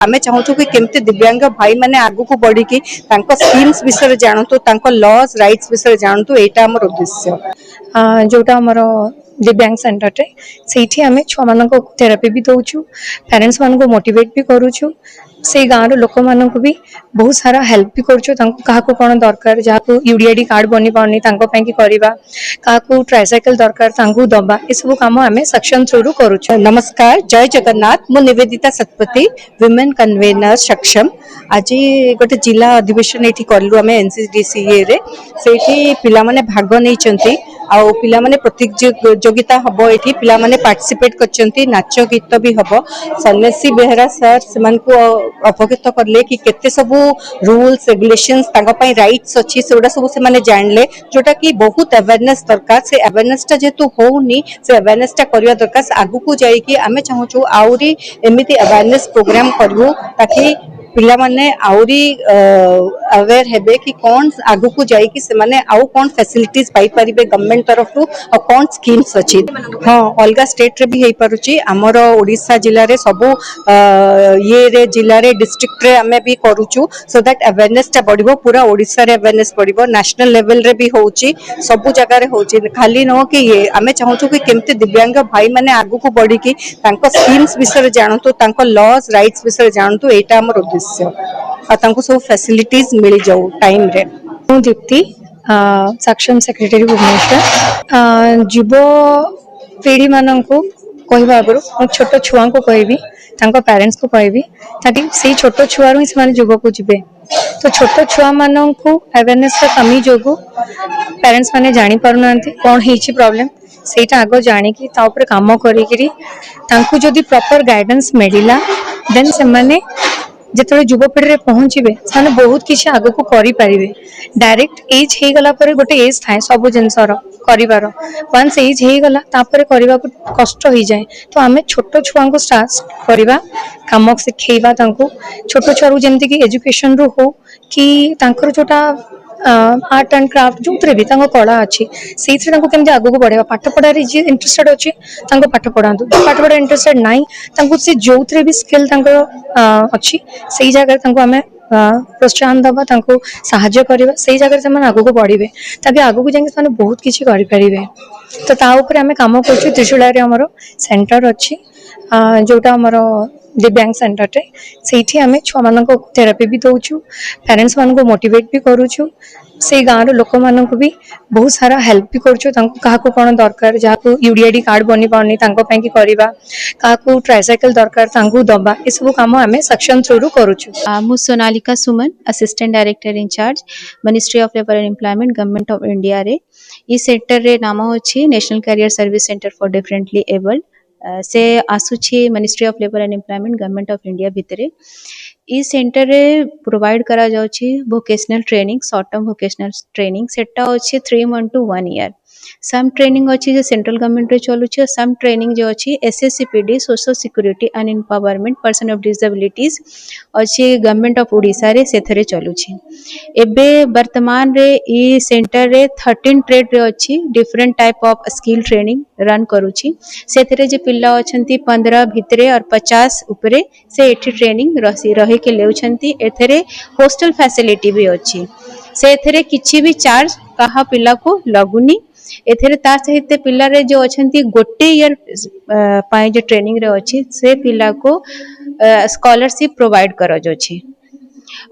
आमे चाहूँ कि केमती दिव्यांग भाई माने आगु को बढ़ी कि तांको स्कीम्स विषय जानतु तांको लॉज राइट्स विषय जानतु एटा हमर उद्देश्य जोटा आमर दिव्यांग सेंटर रे सेठी आमे छुआ मानक थेरापी भी दउछु पेरेंट्स मानक मोटिवेट भी करूछु से गाँव लोक मानक भी बहुत सारा हेल्प भी करूछु क्या कौन दरकार जहाँ यूडीआईडी कार्ड बनी पानी क्या ट्राइसाइकल दरकार दबा ये सब कम आम सेक्शन थ्रू रू करूछु। नमस्कार जय जगन्नाथ मु निवेदिता सतपति विमेन कन्वेनर सक्षम आज गोटे जिला अधिवेशन ये कलु आम एनसीडीसीए रे सेठी पिला माने भाग नहीं आउ पिला माने प्रतियोगिता हम ये पिला माने पार्टिसिपेट करछंती नाच गीत भी हम सन्यासी बेहरा सर से अवगत करले कि केते सब रूल्स रेगुलेशंस तांका पई राइट्स अछि सेडा सब से माने जानले जोटा कि बहुत अवेयरनेस दरकार से अवेयरनेस टा जेतु होउनी से अवेयरनेस टा करिया दरकार आगु को जाई कि आमे चाहूछु आउरी एमिति अवेयरनेस प्रोग्राम करबो ताकि पिला माने आउरी अवेयर हेबे कि कौन आगु को जाई कि से माने आउ कौन फैसिलिटीज पाई परिबे गवर्नमेंट तरफ रु और कौन स्कीम्स अछि हां अलगा स्टेट रे भी हेई पारुची हमर ओडिसा जिल्ला रे सब ये रे जिल्ला रे डिस्ट्रिक्ट रे हमें भी करूछु सो दैट अवेयरनेस टा बढ़िबो पूरा ओडिसा रे अवेयरनेस बढ़िबो नेशनल लेवल रे भी होउची सब जगह रे होउची खाली न कि ये हमें चाहूछु कि केमते दिव्यांग भाई माने आगु को बढ़ी कि तांको स्कीम्स विषय जानतु तांको लॉज राइट्स विषय जानतु एटा हमर उद्देश्य आ तांको सब फैसिलिटीज मिल जाऊ टाइम रे। दीप्ति सेक्शन सेक्रेटरी भुवनेश्वर युव पीढ़ी मान को कहवा आगु छोट छुआ को कहबी पेरेंट्स को कहबी ताकि से छोट छुआ ही से युग को जी तो छोट छुआ मान अवेयरनेस कमी जो पेरेंट्स माने जानी पारुना कौन है प्रॉब्लम सेटा आग जानिकी काम करी प्रॉपर गाइडेंस मिलला देन से माने जिते युवपीढ़ी में पहुँचे से बहुत किसी आग को करें डायरेक्ट एज हो गला गोटे एज थाए सब जिनसर कर वंस एज हो गला करने को कष्ट हो जाए तो आम छोट छुआ को स्टार्ट करवा कम शिखेबा छोट छुआ जमती कि एजुकेशन रु हो कि जोटा आर्ट एंड क्राफ्ट जो भी कला अच्छी से केमती आगू बढ़ेगा पाठ पढ़ार जी इंटरेस्टेड अच्छी पाठ पढ़ातु पाठ पढ़ा इंटरेस्टेड ना सी जो भी स्किल अच्छी से जगह आम प्रोत्साहन दबा साहाय्य करवा से जगह आगू को बढ़े ताकि आगू को जाए बहुत किसी करें तो आम कम कर त्रिशूल सेंटर अच्छी जोटा आमर दिव्यांग सेंटर रे सेठी आमे छुआ मानक थेरापी भी दउछु पेरेंट्स मानक मोटिवेट भी करूछु से गाँव लोक मानक भी बहुत सारा हेल्प भी करूछु क्या कौन दरकार जहाँ यूडीआईडी कार्ड बनी पानी क्या ट्राइसाइकल दरकार दबा ये सब कम आम सेक्शन थ्रू रू करूछु। मु Sonalika Suman assistant director in charge ministry of labour and employment government of India रे ई सेंटर रे नाम अछि national career service centre for differently abled से आसुछि ministry of labour and employment government of India भितरे ई सेंटर रे प्रोवाइड करा जाउछि vocational training short term vocational training सेटा अछि 3 month to 1 year some training अच्छी जो सेंट्रल गवर्नमेंट रे चलुछि सम ट्रेनिंग जो अच्छी SSCPD social security and empowerment person of disabilities अच्छी गवर्नमेंट ऑफ ओडिशा रे सेथरे चलुछि एबे वर्तमान रे ई सेंटर रे 13 ट्रेड रे अच्छी different type of skill training run करूछि सेथरे जे पिल्ला अछंती 15 भितरे और 50 ऊपरे से एठी ट्रेनिंग रही के लेउछंती एथरे हॉस्टल फैसिलिटी भी अच्छी से एथरे किछि भी चार्ज कहा पिल्ला को लगुनी एथरे तार सहित पिल्ला रे जो अछंती गोटे ईयर पाए जो ट्रेनिंग रे अछि से पिल्ला को स्कॉलरशिप प्रोवाइड करा जोछि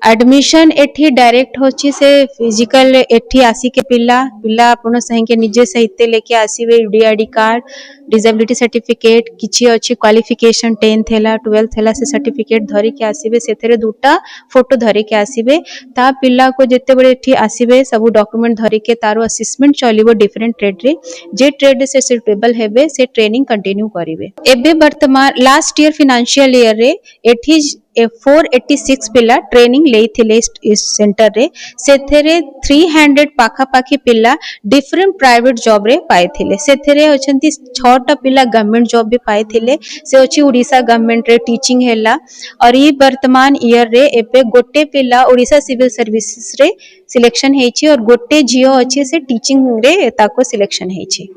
एडमिशन एठी डायरेक्ट होछि से फिजिकल एठी आसी के पिल्ला अपन सही के निजे सहित लेके आसीबे यूडीआईडी कार्ड डिसेबिलिटी सर्टिफिकेट किछि अछि क्वालिफिकेशन 10th हैला 12th हैला से सर्टिफिकेट धरि के आसीबे सेथरे दुटा फोटो धरि के आसीबे ता पिल्ला को जते बडे एठी आसीबे सब डॉक्यूमेंट धरि के तारो असेसमेंट चलिबो डिफरेंट ट्रेड रे जे ट्रेड से सुटेबल हेबे से ट्रेनिंग कंटिन्यू करिवे एबे वर्तमान लास्ट ईयर फाइनेंशियल ईयर रे एठी 486 पिल्ला ट्रेनिंग लेथिले इस सेंटर रे सेथरे 300 पाखा पाखी पिल्ला डिफरेंट प्राइवेट जॉब रे पाइथिले सेथरे अछंती 6टा पिल्ला गवर्नमेंट जॉब भी पाइथिले से अछि ओडिशा गवर्नमेंट रे टीचिंग हैला और ई वर्तमान ईयर रे एबे गोटे पिल्ला ओडिशा सिविल सर्विसेज रे सिलेक्शन हेछि और गोटे जियो अछि से टीचिंग रे ताको सिलेक्शन हेछि।